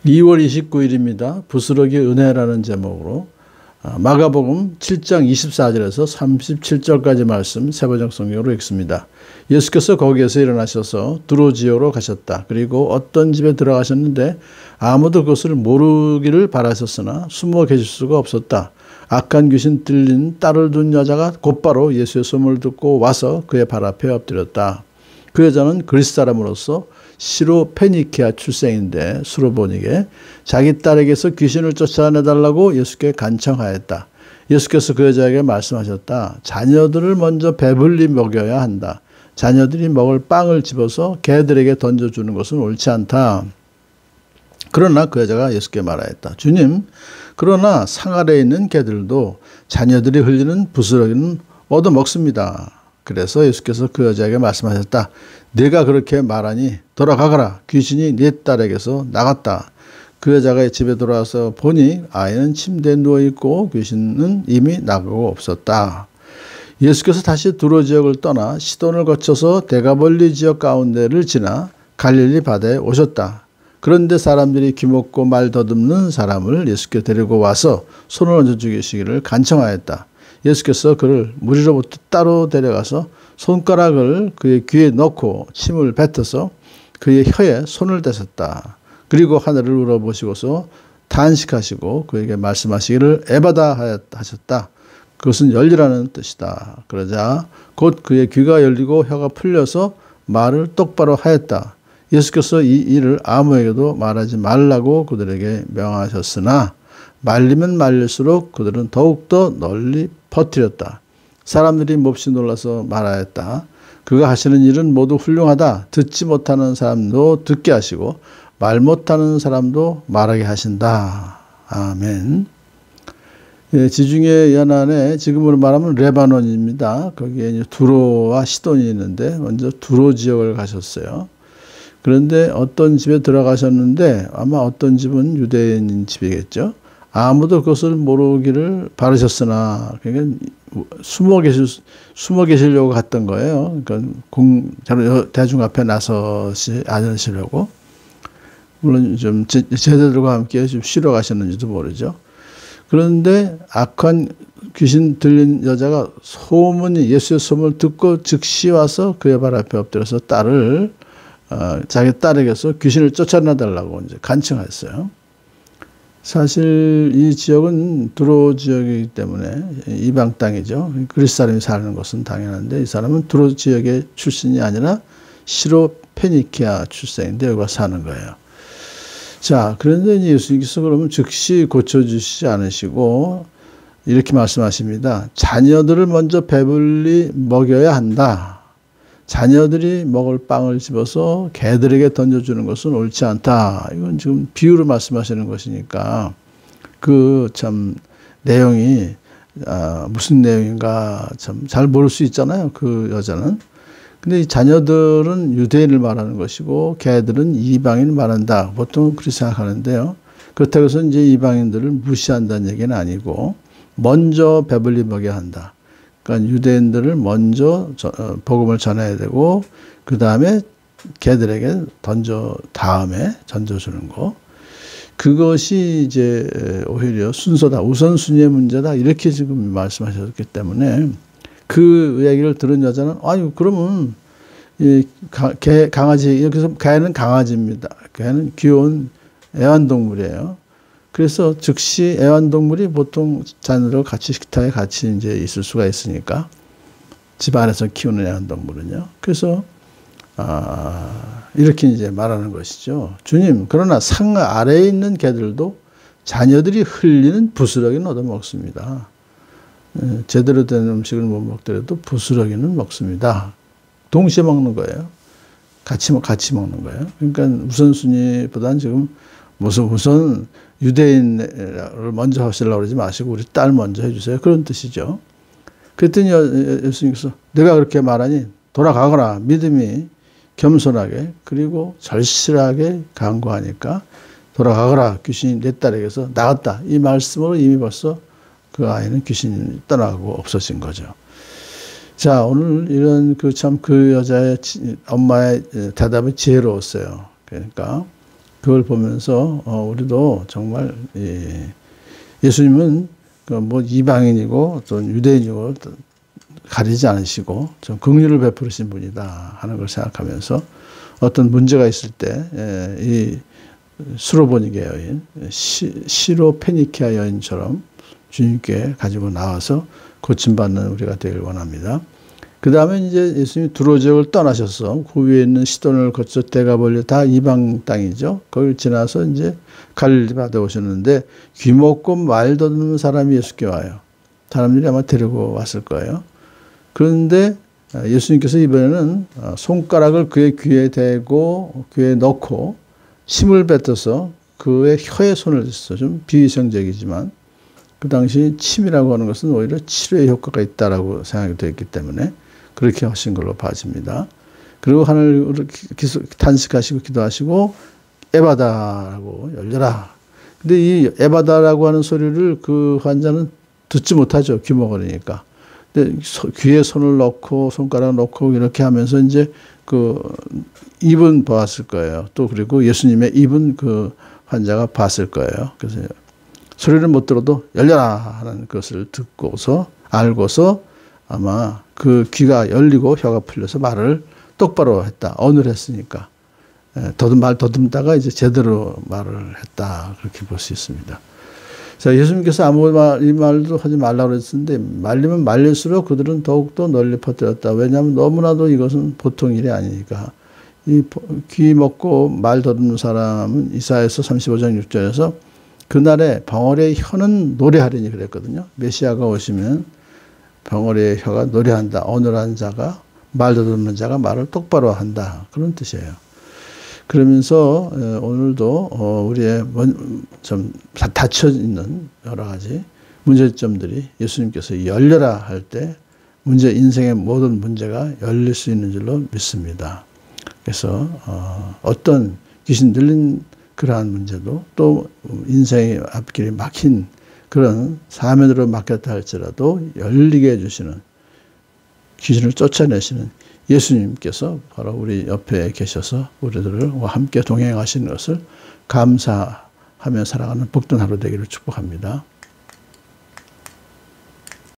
2월 29일입니다. 부스러기 은혜라는 제목으로 마가복음 7장 24절에서 37절까지 말씀 세번역 성경으로 읽습니다. 예수께서 거기에서 일어나셔서 두로 지역으로 가셨다. 그리고 어떤 집에 들어가셨는데 아무도 그것을 모르기를 바라셨으나 숨어 계실 수가 없었다. 악한 귀신 들린 딸을 둔 여자가 곧바로 예수의 소문을 듣고 와서 그의 발 앞에 엎드렸다. 그 여자는 그리스 사람으로서 시로 페니키아 출생인데 수로보니게 자기 딸에게서 귀신을 쫓아내달라고 예수께 간청하였다. 예수께서 그 여자에게 말씀하셨다. 자녀들을 먼저 배불리 먹여야 한다. 자녀들이 먹을 빵을 집어서 개들에게 던져주는 것은 옳지 않다. 그러나 그 여자가 예수께 말하였다. 주님, 그러나 상 아래에 있는 개들도 자녀들이 흘리는 부스러기는 얻어먹습니다. 그래서 예수께서 그 여자에게 말씀하셨다. 네가 그렇게 말하니 돌아가거라. 귀신이 네 딸에게서 나갔다. 그 여자가 집에 돌아와서 보니 아이는 침대에 누워있고 귀신은 이미 나가고 없었다. 예수께서 다시 두로 지역을 떠나 시돈을 거쳐서 데가볼리 지역 가운데를 지나 갈릴리 바다에 오셨다. 그런데 사람들이 귀먹고 말 더듬는 사람을 예수께 데리고 와서 손을 얹어 주시기를 간청하였다. 예수께서 그를 무리로부터 따로 데려가서 손가락을 그의 귀에 넣고 침을 뱉어서 그의 혀에 손을 대셨다. 그리고 하늘을 우러보시고서 탄식하시고 그에게 말씀하시기를 에바다 하셨다. 그것은 열리라는 뜻이다. 그러자 곧 그의 귀가 열리고 혀가 풀려서 말을 똑바로 하였다. 예수께서 이 일을 아무에게도 말하지 말라고 그들에게 명하셨으나 말리면 말릴수록 그들은 더욱더 널리 퍼뜨렸다. 사람들이 몹시 놀라서 말하였다. 그가 하시는 일은 모두 훌륭하다. 듣지 못하는 사람도 듣게 하시고 말 못하는 사람도 말하게 하신다. 아멘. 예, 지중해 연안에 지금으로 말하면 레바논입니다. 거기에 이제 두로와 시돈이 있는데 먼저 두로 지역을 가셨어요. 그런데 어떤 집에 들어가셨는데 아마 어떤 집은 유대인 집이겠죠. 아무도 그것을 모르기를 바라셨으나 그러니까 숨어 계시려고 갔던 거예요. 그러니까 대중 앞에 나서지 않으시려고. 물론 좀 제자들과 함께 좀 쉬러 가셨는지도 모르죠. 그런데 악한 귀신 들린 여자가 예수의 소문을 듣고 즉시 와서 그의 발 앞에 엎드려서 자기 딸에게서 귀신을 쫓아내달라고 이제 간청했어요. 사실 이 지역은 두로 지역이기 때문에 이방 땅이죠. 그리스 사람이 사는 것은 당연한데 이 사람은 두로 지역의 출신이 아니라 시로 페니키아 출생인데 여기가 사는 거예요. 자, 그런데 예수님께서 그러면 즉시 고쳐주시지 않으시고 이렇게 말씀하십니다. 자녀들을 먼저 배불리 먹여야 한다. 자녀들이 먹을 빵을 집어서 개들에게 던져주는 것은 옳지 않다. 이건 지금 비유로 말씀하시는 것이니까 그 참 내용이 무슨 내용인가 참 잘 모를 수 있잖아요. 그 여자는. 근데 이 자녀들은 유대인을 말하는 것이고 개들은 이방인을 말한다. 보통 그렇게 생각하는데요. 그렇다고 해서 이제 이방인들을 무시한다는 얘기는 아니고 먼저 배불리 먹여야 한다. 그러니까 유대인들을 먼저 복음을 전해야 되고 그 다음에 개들에게 다음에 던져주는 거. 그것이 이제 오히려 순서다. 우선순위의 문제다. 이렇게 지금 말씀하셨기 때문에 그 이야기를 들은 여자는 아유 그러면 강아지 여기서 개는 강아지입니다. 개는 귀여운 애완동물이에요. 그래서 즉시 애완동물이 보통 자녀들과 같이 식탁에 같이 이제 있을 수가 있으니까 집 안에서 키우는 애완동물은요. 그래서 이렇게 이제 말하는 것이죠. 주님, 그러나 상 아래에 있는 개들도 자녀들이 흘리는 부스러기는 얻어먹습니다. 제대로 된 음식을 못 먹더라도 부스러기는 먹습니다. 동시에 먹는 거예요. 같이 먹는 거예요. 그러니까 우선순위보다는 지금 우선 유대인을 먼저 하시려고 그러지 마시고 우리 딸 먼저 해주세요. 그런 뜻이죠. 그랬더니 예수님께서 내가 그렇게 말하니 돌아가거라. 믿음이 겸손하게 그리고 절실하게 간구하니까 돌아가거라. 귀신이 내 딸에게서 나갔다. 이 말씀으로 이미 벌써 그 아이는 귀신이 떠나고 없어진 거죠. 자, 오늘 이런 그 여자의 엄마의 대답이 지혜로웠어요. 그러니까 그걸 보면서 우리도 정말 예수님은 뭐 이방인이고 또 유대인이고 가리지 않으시고 좀 긍휼을 베푸신 분이다 하는 걸 생각하면서 어떤 문제가 있을 때 이 수로보니게 여인, 시로페니키아 여인처럼 주님께 가지고 나와서 고침받는 우리가 되길 원합니다. 그 다음에 이제 예수님이 두로 지역을 떠나셔서 그 위에 있는 시돈을 거쳐 데가볼리 다 이방 땅이죠. 거기를 지나서 이제 갈릴리 바다에 오셨는데 귀 먹고 말 더듬는 사람이 예수께 와요. 사람들이 아마 데리고 왔을 거예요. 그런데 예수님께서 이번에는 손가락을 그의 귀에 대고 귀에 넣고 침을 뱉어서 그의 혀에 손을 댔어요. 좀 비위생적이지만 그 당시 침이라고 하는 것은 오히려 치료의 효과가 있다라고 생각이 되었기 때문에 그렇게 하신 걸로 봐집니다. 그리고 하늘을 탄식하시고 기도하시고 에바다라고 열려라. 근데 이 에바다라고 하는 소리를 그 환자는 듣지 못하죠. 귀 먹으니까. 근데 귀에 손을 넣고 손가락 넣고 이렇게 하면서 이제 그 입은 봤을 거예요. 또 그리고 예수님의 입은 그 환자가 봤을 거예요. 그래서 소리를 못 들어도 열려라 하는 것을 듣고서 알고서 아마 그 귀가 열리고 혀가 풀려서 말을 똑바로 했다. 언을 했으니까. 말 더듬다가 이제 제대로 말을 했다. 그렇게 볼 수 있습니다. 자, 예수님께서 아무 이 말도 하지 말라고 했었는데 말리면 말릴수록 그들은 더욱더 널리 퍼뜨렸다. 왜냐하면 너무나도 이것은 보통 일이 아니니까. 이 귀 먹고 말 더듬는 사람은 이사야서 35장 6절에서 그날에 벙어리의 혀는 노래하리니 그랬거든요. 메시아가 오시면 벙어리의 혀가 노래한다. 어눌한 자가 말 더듬는 자가 말을 똑바로 한다. 그런 뜻이에요. 그러면서 오늘도 우리의 좀 닫혀 있는 여러 가지 문제점들이 예수님께서 열려라 할 때 인생의 모든 문제가 열릴 수 있는 줄로 믿습니다. 그래서 어떤 귀신 들린 그러한 문제도 또 인생의 앞길이 막힌 그런 사면으로 막혔다 할지라도 열리게 해주시는 귀신을 쫓아내시는 예수님께서 바로 우리 옆에 계셔서 우리들과 함께 동행하시는 것을 감사하며 살아가는 복된 하루 되기를 축복합니다.